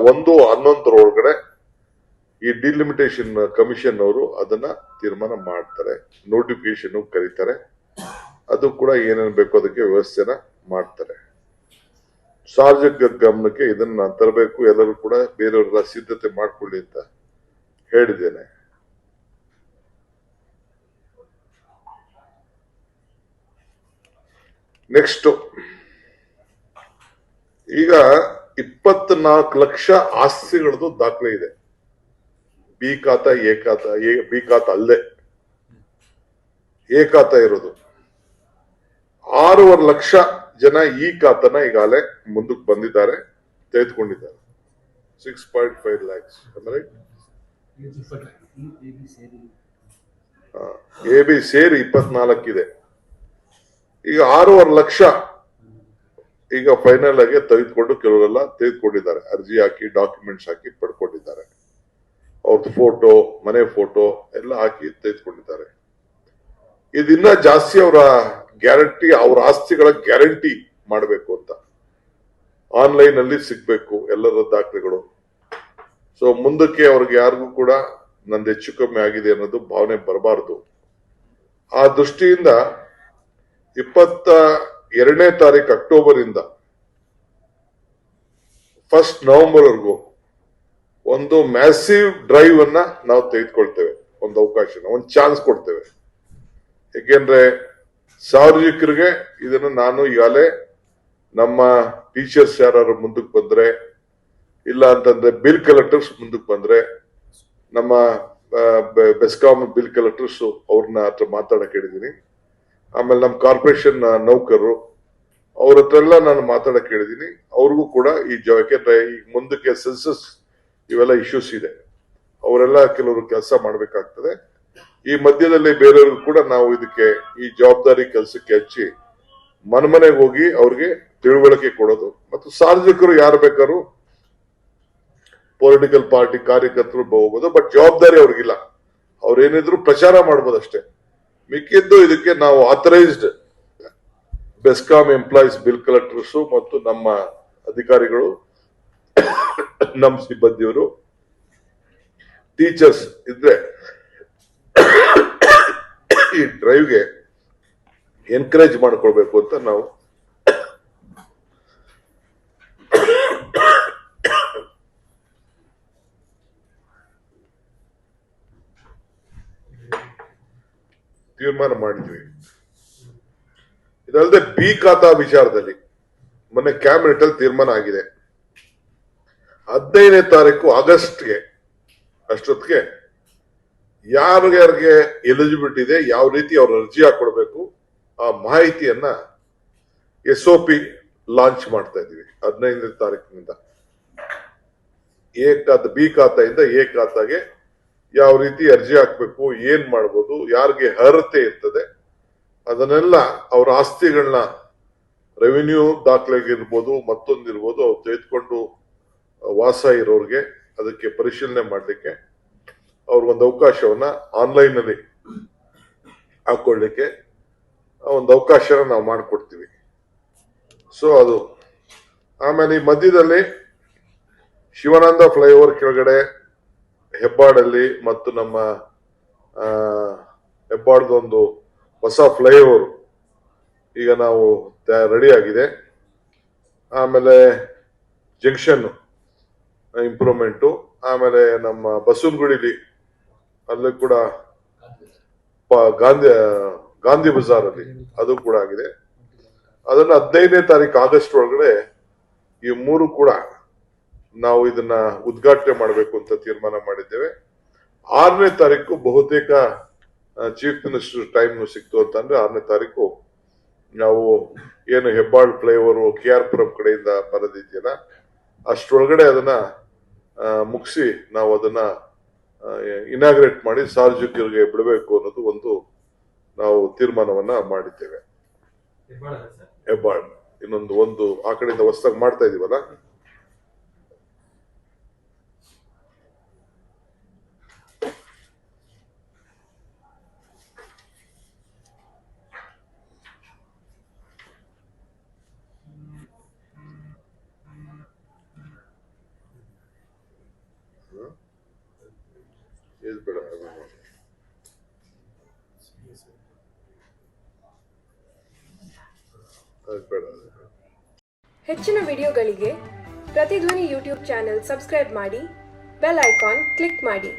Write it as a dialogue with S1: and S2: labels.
S1: 1/11 ಈ delimitation commission ಅವರು ಅದನ್ನ ತೀರ್ಮಾನ ಮಾಡ್ತಾರೆ, ನೋಟಿಫಿಕೇಶನ್ ಕರೀತಾರೆ, ಅದು ಕೂಡ ಏನೇನು ಬೇಕೋ ಅದಕ್ಕೆ ವ್ಯವಸ್ಥೆನ ಮಾಡ್ತಾರೆ. ಸಾರ್ವಜನಿಕ ಗಮನಕ್ಕೆ ಇದನ್ನ ತರಬೇಕು, ಎಲ್ಲರೂ ಕೂಡ ಬೇರೆಯವರೆಲ್ಲ ಸಿದ್ಧತೆ ಮಾಡ್ಕೊಳ್ಳಿ ಅಂತ ಹೇಳಿದ್ದೇನೆ. ನೆಕ್ಸ್ಟ್, ಈಗ 24 ಲಕ್ಷ ಆಸ್ತಿಗಳದ್ದು ದಾಖಲೆ ಇದೆ. ಬಿ ಖಾತಾ, ಎ ಖಾತಾ, ಬಿ ಖಾತಾ ಅಲ್ಲದೆ ಎ ಖಾತಾ ಇರೋದು. 6.5 ಲಕ್ಷ ಜನ ಈ ಖಾತಾನ ಈಗಾಗಲೇ ಮುಂದಕ್ಕೆ ಬಂದಿದ್ದಾರೆ, ತೆಗೆದುಕೊಂಡಿದ್ದಾರೆ. 6.5 lakhs. ಎ ಬಿ ಸೇರಿ 24 ಇದೆ. ಈಗ 6.5 ಲಕ್ಷ ಈಗ ಫೈನಲ್ ಆಗಿ ತೆಗೆದುಕೊಂಡು ಕೆಲವರೆಲ್ಲ ತೆಗೆದುಕೊಂಡಿದ್ದಾರೆ, ಅರ್ಜಿ ಹಾಕಿ ಡಾಕ್ಯುಮೆಂಟ್ಸ್ ಹಾಕಿ ಪಡ್ಕೊಂಡಿದ್ದಾರೆ. ಅವ್ರದ್ದು ಫೋಟೋ, ಮನೆ ಫೋಟೋ ಎಲ್ಲ ಹಾಕಿ ತೆಗೆದುಕೊಂಡಿದ್ದಾರೆ. ಇದನ್ನ ಜಾಸ್ತಿ ಅವರ ಗ್ಯಾರಂಟಿ, ಅವ್ರ ಆಸ್ತಿಗಳ ಗ್ಯಾರಂಟಿ ಮಾಡಬೇಕು ಅಂತ ಆನ್ಲೈನ್ ಅಲ್ಲಿ ಸಿಗ್ಬೇಕು ಎಲ್ಲರ ದಾಖಲೆಗಳು. ಸೊ ಮುಂದಕ್ಕೆ ಅವ್ರಿಗೆ ಯಾರಿಗೂ ಕೂಡ ನಂದು ಹೆಚ್ಚು ಕಮ್ಮಿ ಆಗಿದೆ ಅನ್ನೋದು ಭಾವನೆ ಬರಬಾರದು. ಆ ದೃಷ್ಟಿಯಿಂದ 22ನೇ ತಾರೀಕು ಅಕ್ಟೋಬರ್ ಇಂದ 1 ನವೆಂಬರ್ ವರೆಗೂ ಒಂದು ಮ್ಯಾಸಿವ್ ಡ್ರೈವ್ ಅನ್ನ ನಾವು ತೆಗೆದುಕೊಳ್ತೇವೆ. ಒಂದು ಅವಕಾಶನ, ಒಂದು ಚಾನ್ಸ್ ಕೊಡ್ತೇವೆ. ಯಾಕೆಂದ್ರೆ ಸಾರ್ವಜನಿಕರಿಗೆ ಇದನ್ನು ನಾನು ಈಗಾಗಲೇ ನಮ್ಮ ಟೀಚರ್ಸ್ ಯಾರು ಮುಂದಕ್ಕೆ ಬಂದ್ರೆ, ಇಲ್ಲ ಅಂತಂದ್ರೆ ಬಿಲ್ ಕಲೆಕ್ಟರ್ಸ್ ಮುಂದಕ್ಕೆ ಬಂದ್ರೆ, ನಮ್ಮ ಬೆಸ್ಕಾಂ ಬಿಲ್ ಕಲೆಕ್ಟರ್ಸ್ ಅವ್ರನ್ನ ಹತ್ರ ಮಾತಾಡಕ್ ಹೇಳಿದೀನಿ. ಆಮೇಲೆ ನಮ್ಮ ಕಾರ್ಪೊರೇಷನ್ ನೌಕರರು ಅವ್ರ ಹತ್ರ ಎಲ್ಲ ನಾನು ಮಾತಾಡಕ್ ಹೇಳಿದೀನಿ. ಅವ್ರಿಗೂ ಕೂಡ ಯಾಕೆಂದ್ರೆ ಈಗ ಮುಂದಕ್ಕೆ ಸೆನ್ಸಸ್ ಇವೆಲ್ಲ ಇಶ್ಯೂಸ್ ಇದೆ, ಅವರೆಲ್ಲ ಕೆಲವರು ಕೆಲಸ ಮಾಡ್ಬೇಕಾಗ್ತದೆ. ಈ ಮಧ್ಯದಲ್ಲಿ ಬೇರೆಯವ್ರಿಗೂ ಕೂಡ ನಾವು ಇದಕ್ಕೆ ಈ ಜವಾಬ್ದಾರಿ ಕೆಲಸಕ್ಕೆ ಹಚ್ಚಿ ಮನೆಗೆ ಹೋಗಿ ಅವ್ರಿಗೆ ತಿಳುವಳಿಕೆ ಕೊಡೋದು. ಮತ್ತು ಸಾರ್ವಜನಿಕರು ಯಾರು ಬೇಕಾದ್ರೂ ಪೊಲಿಟಿಕಲ್ ಪಾರ್ಟಿ ಕಾರ್ಯಕರ್ತರು ಹೋಗ್ಬೋದು, ಬಟ್ ಜವಾಬ್ದಾರಿ ಅವ್ರಿಗಿಲ್ಲ. ಅವ್ರೇನಿದ್ರು ಪ್ರಚಾರ ಮಾಡ್ಬೋದು ಅಷ್ಟೇ. ಮಿಕ್ಕಿದ್ದು ಇದಕ್ಕೆ ನಾವು authorised BESCOM employees, bill collectors ಮತ್ತು ನಮ್ಮ ಅಧಿಕಾರಿಗಳು, ನಮ್ಮ ಸಿಬ್ಬಂದಿಯವರು, ಟೀಚರ್ಸ್ ಇದ್ರೆ ಈ ಡ್ರೈವ್ಗೆ ಎನ್ಕರೇಜ್ ಮಾಡ್ಕೊಳ್ಬೇಕು ಅಂತ ನಾವು ತೀರ್ಮಾನ ಮಾಡಿದ್ವಿ. ಇದಲ್ಲದೆ ಬಿ ಖಾತಾ ವಿಚಾರದಲ್ಲಿ ಮೊನ್ನೆ ಕ್ಯಾಬಿನೆಟ್ ಅಲ್ಲಿ ತೀರ್ಮಾನ ಆಗಿದೆ. 15ನೇ ತಾರೀಕು ಆಗಸ್ಟ್ಗೆ ಅಷ್ಟೊತ್ತಿಗೆ ಯಾರಿಗೆ ಎಲಿಜಿಬಿಲಿಟಿ ಇದೆ, ಯಾವ ರೀತಿ ಅವ್ರ ಅರ್ಜಿ ಹಾಕೊಳ್ಬೇಕು, ಆ ಮಾಹಿತಿಯನ್ನ SOP ಲಾಂಚ್ ಮಾಡ್ತಾ ಇದೀವಿ 15ನೇ ತಾರೀಕಿನಿಂದ. ಬಿ ಖಾತೆಯಿಂದ ಎ ಖಾತಾಗೆ ಯಾವ ರೀತಿ ಅರ್ಜಿ ಹಾಕ್ಬೇಕು, ಏನ್ ಮಾಡ್ಬೋದು, ಯಾರಿಗೆ ಅರ್ಹತೆ ಇರ್ತದೆ, ಅದನ್ನೆಲ್ಲ ಅವ್ರ ಆಸ್ತಿಗಳನ್ನ ರೆವಿನ್ಯೂ ದಾಖಲೆಗಿರ್ಬೋದು, ಮತ್ತೊಂದಿರ್ಬೋದು, ಅವ್ರು ತೆಗೆದುಕೊಂಡು ವಾಸ ಇರೋರಿಗೆ ಅದಕ್ಕೆ ಪರಿಶೀಲನೆ ಮಾಡಲಿಕ್ಕೆ ಅವ್ರಿಗೊಂದು ಅವಕಾಶವನ್ನ ಆನ್ಲೈನ್ ಅಲ್ಲಿ ಹಾಕೊಳ್ಳಿಕ್ಕೆ ಒಂದು ಅವಕಾಶನ ನಾವು ಮಾಡಿಕೊಡ್ತೀವಿ. ಸೊ ಅದು ಆಮೇಲೆ ಈ ಮಧ್ಯದಲ್ಲಿ ಶಿವಾನಂದ ಫ್ಲೈಓವರ್ ಕೆಳಗಡೆ ಹೆಬ್ಬಾಳಲ್ಲಿ ಮತ್ತು ನಮ್ಮ ಹೆಬ್ಬಾಳದೊಂದು ಹೊಸ ಫ್ಲೈಓವರ್ ಈಗ ನಾವು ರೆಡಿ ಆಗಿದೆ. ಆಮೇಲೆ ಜಂಕ್ಷನ್ ಇಂಪ್ರೂವ್ಮೆಂಟು, ಆಮೇಲೆ ನಮ್ಮ ಬಸವನಗುಡಿಲಿ ಅಲ್ಲಿ ಕೂಡ ಗಾಂಧಿ ಬಜಾರ್ ಅಲ್ಲಿ ಅದು ಕೂಡ ಆಗಿದೆ. ಅದನ್ನ 15ನೇ ತಾರೀಕು ಆಗಸ್ಟ್ ಒಳಗಡೆ ಈ 3 ಕೂಡ ನಾವು ಇದನ್ನ ಉದ್ಘಾಟನೆ ಮಾಡಬೇಕು ಅಂತ ತೀರ್ಮಾನ ಮಾಡಿದ್ದೇವೆ. 6ನೇ ತಾರೀಕು ಬಹುತೇಕ ಚೀಫ್ ಮಿನಿಸ್ಟರ್ ಟೈಮ್ ಸಿಕ್ತು ಅಂತಂದ್ರೆ 6ನೇ ತಾರೀಕು ನಾವು ಏನು ಹೆಬ್ಬಾಳ್ ಫ್ಲೈಓವರ್ KR ಪುರಂ ಕಡೆಯಿಂದ ಬರೋದಿದೆಯಲ್ಲ ಅಷ್ಟರೊಳಗಡೆ ಅದನ್ನ ಮುಗಿಸಿ ನಾವು ಅದನ್ನ ಇನಾಗ್ರೇಟ್ ಮಾಡಿ ಸಾರ್ವಜನಿಕರಿಗೆ ಬಿಡಬೇಕು ಅನ್ನೋದು ಒಂದು ನಾವು ತೀರ್ಮಾನವನ್ನ ಮಾಡಿದ್ದೇವೆ. ಹೆಬ್ಬಾಳ್ ಒಂದು ಆ ಕಡೆಯಿಂದ ಹೊಸದಾಗಿ ಮಾಡ್ತಾ ಇದೀವಲ್ಲ, ಇದು ಬೇಡ, ಅದು ಬೇಡ. ಅದು ಬೇಡ, ಅದು ಬೇಡ.
S2: ಹೆಚ್ಚಿನ ವಿಡಿಯೋಗಳಿಗೆ ಪ್ರತಿಧ್ವನಿ ಯೂಟ್ಯೂಬ್ ಚಾನೆಲ್ ಸಬ್ಸ್ಕ್ರೈಬ್ ಮಾಡಿ, ಬೆಲ್ ಐಕಾನ್ ಕ್ಲಿಕ್ ಮಾಡಿ.